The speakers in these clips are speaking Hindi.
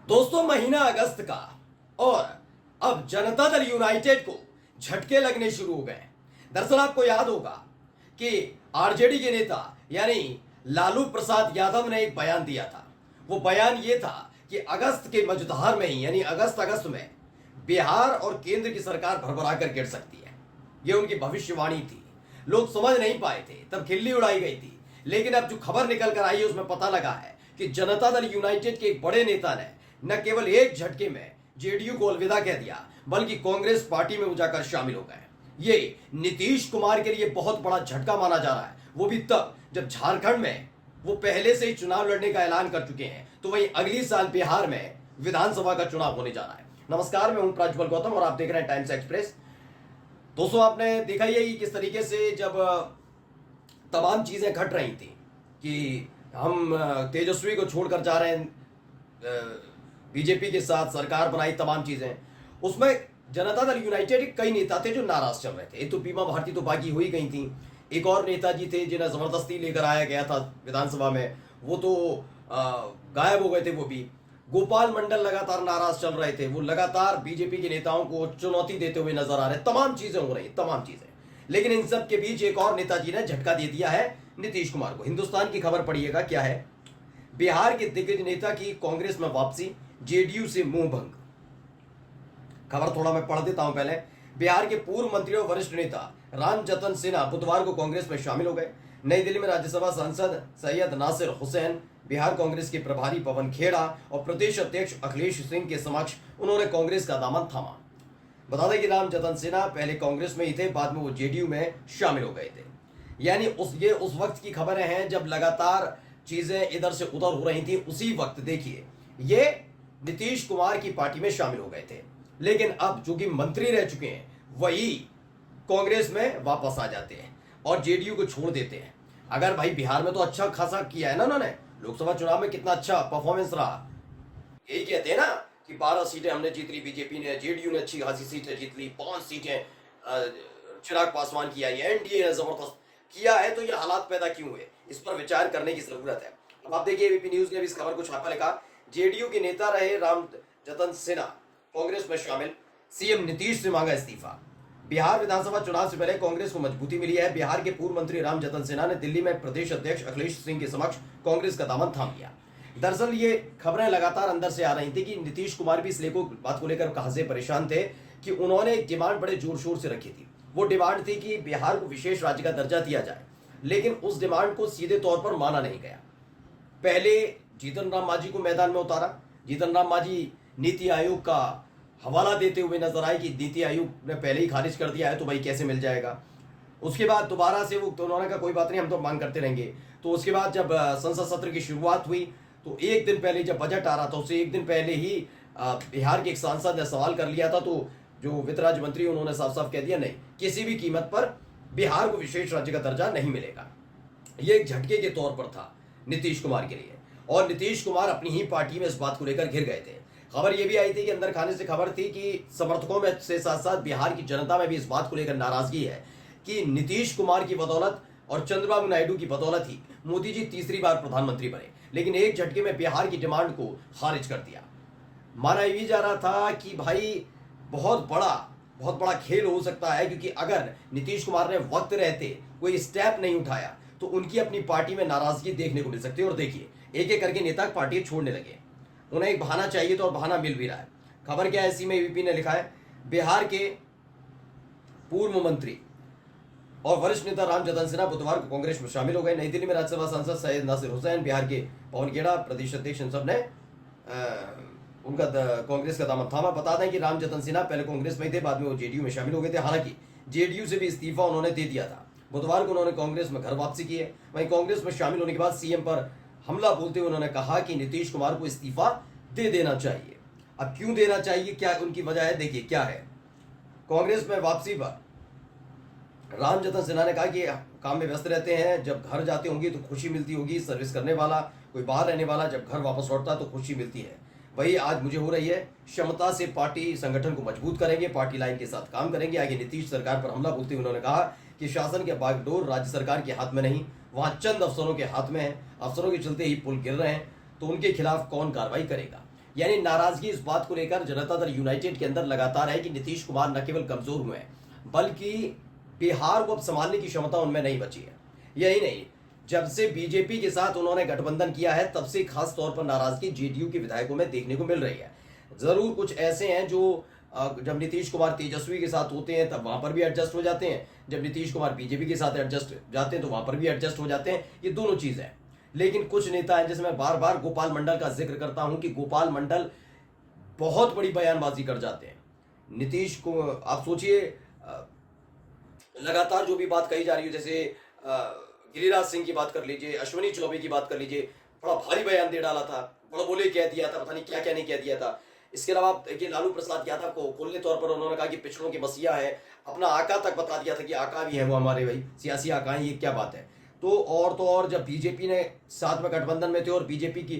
दोस्तों, महीना अगस्त का और अब जनता दल यूनाइटेड को झटके लगने शुरू हो गए। दरअसल आपको याद होगा कि आरजेडी के नेता यानी लालू प्रसाद यादव ने एक बयान दिया था। वो बयान ये था कि अगस्त के मझधार में ही यानी अगस्त में बिहार और केंद्र की सरकार भरभरा कर गिर सकती है। ये उनकी भविष्यवाणी थी। लोग समझ नहीं पाए थे, तब खिल्ली उड़ाई गई थी। लेकिन अब जो खबर निकल कर आई है उसमें पता लगा है कि जनता दल यूनाइटेड के एक बड़े नेता ने न केवल एक झटके में जेडीयू को अलविदा कह दिया, बल्कि कांग्रेस पार्टी में जाकर शामिल हो गए। ये नीतीश कुमार के लिए बहुत बड़ा झटका माना जा रहा है, वो भी तब जब झारखंड में वो पहले से ही चुनाव लड़ने का ऐलान कर चुके हैं। तो वहीं अगली साल बिहार में विधानसभा का चुनाव होने जा रहा है। नमस्कार, मैं हूं प्रज्वल गौतम और आप देख रहे हैं टाइम्स एक्सप्रेस। दोस्तों, आपने देखा ही है कि किस तरीके से जब तमाम चीजें घट रही थी कि हम तेजस्वी को छोड़कर जा रहे हैं बीजेपी के साथ, सरकार बनाई, तमाम चीजें, उसमें जनता दल यूनाइटेड के कई नेता थे जो नाराज चल रहे थे। एक तो बीमा भारती तो बाकी हो ही गई थी, एक और नेताजी थे जिन्हें जबरदस्ती लेकर आया गया था विधानसभा में, वो तो गायब हो गए थे। वो भी गोपाल मंडल लगातार नाराज चल रहे थे, वो लगातार बीजेपी के नेताओं को चुनौती देते हुए नजर आ रहे। तमाम चीजें हो रही, तमाम चीजें। लेकिन इन सब के बीच एक और नेताजी ने झटका दे दिया है नीतीश कुमार को। हिंदुस्तान की खबर पढ़िएगा क्या है। बिहार के दिग्गज नेता की कांग्रेस में वापसी, जेडीयू से मुंह भंग। खबर थोड़ा मैं पढ़ देता हूं पहले। बिहार के पूर्व मंत्री और वरिष्ठ नेता रामजतन सिन्हा बुधवार को कांग्रेस में शामिल हो गए। नई दिल्ली में राज्यसभा सांसद सैयद नासिर हुसैन, बिहार कांग्रेस के प्रभारी पवन खेड़ा और प्रदेश अध्यक्ष अखिलेश सिंह के समक्ष उन्होंने कांग्रेस का दामन थामा। बता दें कि रामजतन सिन्हा पहले कांग्रेस में ही थे, बाद में वो जेडीयू में शामिल हो गए थे। यानी उस वक्त की खबरें हैं जब लगातार चीजें इधर से उधर हो रही थी। उसी वक्त देखिए ये नीतीश कुमार की पार्टी में शामिल हो गए थे, लेकिन अब जो कि मंत्री रह चुके हैं वही कांग्रेस में वापस आ जाते हैं और जेडीयू को छोड़ देते हैं। अगर भाई बिहार में तो अच्छा खासा किया है ना उन्होंने, लोकसभा चुनाव में कितना अच्छा परफॉर्मेंस रहा। यही कहते हैं ना कि 12 सीटें हमने जीत ली बीजेपी ने, जेडीयू ने अच्छी खासी सीटें जीत ली, 5 सीटें चिराग पासवान की आई, एनडीए ने जबरदस्त किया है। तो ये हालात पैदा क्यों हुए, इस पर विचार करने की जरूरत है। अब आप देखिए एबीपी न्यूज ने भी इस खबर को छापा, लिखा जेडीयू के नेता रहे रामजतन सिन्हा कांग्रेस में शामिल, सीएम नीतीश से मांगा इस्तीफा। बिहार विधानसभा चुनाव से पहले कांग्रेस को मजबूती मिली है। बिहार के पूर्व मंत्री रामजतन सिन्हा ने दिल्ली में प्रदेश अध्यक्ष अखिलेश सिंह के समक्ष कांग्रेस का दामन थाम लिया। दरअसल ये खबरें लगातार अंदर से आ रही थी कि नीतीश कुमार भी इस बात को लेकर खासे परेशान थे कि उन्होंने एक डिमांड बड़े जोर शोर से रखी थी। वो डिमांड थी कि बिहार को विशेष राज्य का दर्जा दिया जाए, लेकिन उस डिमांड को सीधे तौर पर माना नहीं गया। पहले जीतन राम मांझी को मैदान में उतारा। जीतन राम मांझी नीति आयोग का हवाला देते हुए नजर आए कि नीति आयोग ने पहले ही खारिज कर दिया है तो भाई कैसे मिल जाएगा। उसके बाद दोबारा से वो तो उन्होंने कहा कोई बात नहीं, हम तो मांग करते रहेंगे। तो उसके बाद जब संसद सत्र की शुरुआत हुई तो एक दिन पहले जब बजट आ रहा था उससे एक दिन पहले ही बिहार के एक सांसद ने सवाल कर लिया था। तो जो वित्त राज्य मंत्री उन्होंने साफ साफ कह दिया, नहीं, किसी भी कीमत पर बिहार को विशेष राज्य का दर्जा नहीं मिलेगा। ये एक झटके के तौर पर था नीतीश कुमार के लिए, और नीतीश कुमार अपनी ही पार्टी में इस बात को लेकर घिर गए थे। खबर यह भी आई थी कि अंदर खाने से खबर थी कि समर्थकों में से साथ साथ बिहार की जनता में भी इस बात को लेकर नाराजगी है कि नीतीश कुमार की बदौलत और चंद्रबाबू नायडू की बदौलत ही मोदी जी तीसरी बार प्रधानमंत्री बने, लेकिन एक झटके में बिहार की डिमांड को खारिज कर दिया। माना यह जा रहा था कि भाई बहुत बड़ा खेल हो सकता है, क्योंकि अगर नीतीश कुमार ने वक्त रहते कोई स्टेप नहीं उठाया तो उनकी अपनी पार्टी में नाराजगी देखने को मिल सकती है। और देखिए एक एक करके नेता पार्टी छोड़ने लगे, उन्हें एक बहाना चाहिए तो और बहाना मिल भी रहा है। खबर क्या है, इसी में एबीपी ने लिखा है बिहार के पूर्व मंत्री और वरिष्ठ नेता रामजतन सिन्हा बुधवार को कांग्रेस में शामिल हो गए। नई दिल्ली में राज्यसभा सांसद सैयद नासिर हुसैन, बिहार के पवन खेड़ा, प्रदेश अध्यक्ष, इन सब ने उनका कांग्रेस का दामन थामा। बता दें कि रामजतन सिन्हा पहले कांग्रेस में थे, बाद में वो जेडीयू में शामिल हो गए थे। हालांकि जेडीयू से भी इस्तीफा उन्होंने दे दिया था। बुधवार को उन्होंने कांग्रेस में घर वापसी की है। वहीं कांग्रेस में शामिल होने के बाद सीएम पर हमला बोलते हुए उन्होंने कहा कि नीतीश कुमार को इस्तीफा दे देना चाहिए। अब क्यों देना चाहिए, क्या उनकी वजह है, देखिए क्या है। कांग्रेस में वापसी पर रामजतन सिन्हा ने कहा कि काम में व्यस्त रहते हैं, जब घर जाते होंगे तो खुशी मिलती होगी। सर्विस करने वाला, कोई बाहर रहने वाला जब घर वापस लौटता है तो खुशी मिलती है। वही आज मुझे हो रही है। क्षमता से पार्टी संगठन को मजबूत करेंगे, पार्टी लाइन के साथ काम करेंगे। आगे नीतीश सरकार पर हमला बोलते हुए उन्होंने कहा कि शासन के बागडोर राज्य सरकार के हाथ में नहीं, वहां चंद अफसरों के हाथ में है। अफसरों के चलते ही पुल गिर रहे हैं तो उनके खिलाफ कौन कार्रवाई करेगा। यानी नाराजगी इस बात को लेकर जनता दल यूनाइटेड के अंदर लगातार है कि नीतीश कुमार न केवल कमजोर हुए हैं बल्कि बिहार को अब संभालने की क्षमता उनमें नहीं बची है। यही नहीं, जब से बीजेपी के साथ उन्होंने गठबंधन किया है तब से खास तौर पर नाराजगी जेडीयू के विधायकों में देखने को मिल रही है। जरूर कुछ ऐसे हैं जो जब नीतीश कुमार तेजस्वी के साथ होते हैं तब वहां पर भी एडजस्ट हो जाते हैं, जब नीतीश कुमार बीजेपी के साथ एडजस्ट जाते हैं तो वहां पर भी एडजस्ट हो जाते हैं। ये दोनों चीजें हैं। लेकिन कुछ नेता हैं, जैसे मैं बार बार गोपाल मंडल का जिक्र करता हूं कि गोपाल मंडल बहुत बड़ी बयानबाजी कर जाते हैं। नीतीश को आप सोचिए, लगातार जो भी बात कही जा रही है, जैसे गिरिराज सिंह की बात कर लीजिए, अश्विनी चौबे की बात कर लीजिए, बड़ा भारी बयान दे डाला था, बड़ा बोले कह दिया था, पता नहीं क्या क्या नहीं कह दिया था। इसके अलावा देखिए लालू प्रसाद यादव को खुले तौर पर उन्होंने कहा कि पिछड़ों की मसीहा है, अपना आका तक बता दिया था कि आका भी है वो हमारे भाई सियासी आका है, ये क्या बात है। तो और जब बीजेपी ने साथ में गठबंधन में थे और बीजेपी की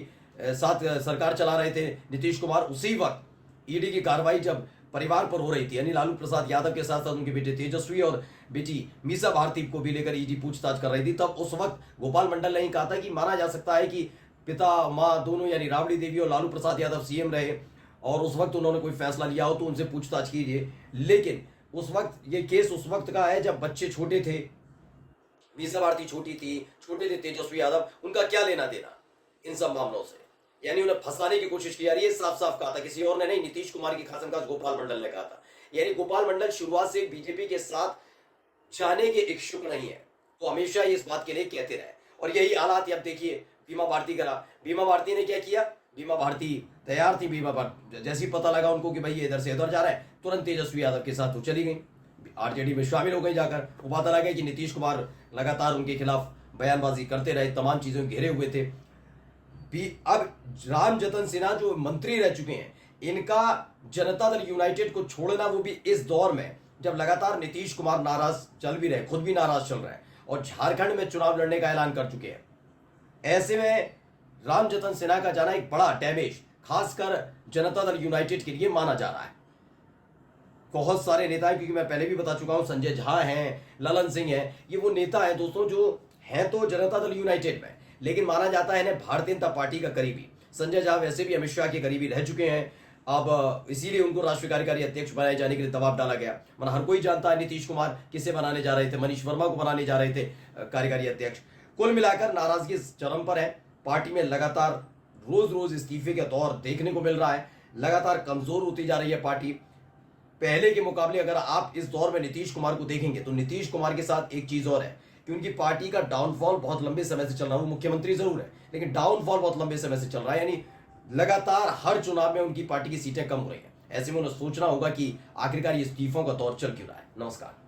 साथ सरकार चला रहे थे नीतीश कुमार, उसी वक्त ईडी की कार्रवाई जब परिवार पर हो रही थी, यानी लालू प्रसाद यादव के साथ साथ उनके बेटे तेजस्वी और बेटी मीसा भारती को भी लेकर ईडी पूछताछ कर रही थी, तब उस वक्त गोपाल मंडल ने कहा था कि माना जा सकता है कि पिता माँ दोनों यानी राबड़ी देवी और लालू प्रसाद यादव सीएम रहे और उस वक्त उन्होंने कोई फैसला लिया हो तो उनसे पूछताछ कीजिए। लेकिन उस वक्त ये केस उस वक्त का है जब बच्चे छोटे थे, मीसा भारती छोटी थी, छोटे थे तेजस्वी यादव, उनका क्या लेना देना इन सब मामलों से। यानी उन्हें फंसाने की कोशिश की जा रही है, साफ साफ कहा था, किसी और ने नहीं, नीतीश कुमार की खासमखास गोपाल मंडल ने कहा था। यानी गोपाल मंडल शुरुआत से बीजेपी के साथ जाने के इच्छुक नहीं है, तो हमेशा इस बात के लिए कहते रहे। और यही हालात अब देखिए बीमा भारती करा, बीमा भारती ने क्या किया, बीमा भारती तैयार थी, बीमा भारती जैसे ही पता लगा उनको कि भाई ये इधर से इधर जा रहा है, तुरंत तेजस्वी यादव के साथ वो चली गई, आरजेडी में शामिल हो गई जाकर। वो पता लगा कि नीतीश कुमार लगातार उनके खिलाफ बयानबाजी करते रहे, तमाम चीजों घेरे हुए थे। अब रामजतन सिन्हा जो मंत्री रह चुके हैं, इनका जनता दल यूनाइटेड को छोड़ना, वो भी इस दौर में जब लगातार नीतीश कुमार नाराज चल भी रहे, खुद भी नाराज चल रहे हैं और झारखंड में चुनाव लड़ने का ऐलान कर चुके हैं। ऐसे में रामजतन सिन्हा का जाना एक बड़ा डैमेज खासकर जनता दल यूनाइटेड के लिए माना जा रहा है। बहुत सारे नेता हैं, क्योंकि मैं पहले भी बता चुका हूं, संजय झा हैं, ललन सिंह हैं, ये वो नेता हैं दोस्तों जो हैं तो जनता दल यूनाइटेड में, लेकिन माना जाता है इन्हें भारतीय जनता पार्टी का करीबी। संजय झा वैसे भी अमित शाह के करीबी रह चुके हैं, अब इसीलिए उनको राष्ट्रीय कार्यकारी अध्यक्ष बनाए जाने के लिए दबाव डाला गया। मतलब हर कोई जानता है नीतीश कुमार किसे बनाने जा रहे थे, मनीष वर्मा को बनाने जा रहे थे कार्यकारी अध्यक्ष। कुल मिलाकर नाराजगी चरम पर है, पार्टी में लगातार रोज रोज इस्तीफे का दौर देखने को मिल रहा है, लगातार कमजोर होती जा रही है पार्टी। पहले के मुकाबले अगर आप इस दौर में नीतीश कुमार को देखेंगे तो नीतीश कुमार के साथ एक चीज और है कि उनकी पार्टी का डाउनफॉल बहुत लंबे समय से चल रहा है। वो मुख्यमंत्री जरूर है लेकिन डाउनफॉल बहुत लंबे समय से चल रहा है, यानी लगातार हर चुनाव में उनकी पार्टी की सीटें कम हो रही हैं। ऐसे में उन्हें सोचना होगा कि आखिरकार ये इस्तीफों का दौर चल क्यों रहा है। नमस्कार।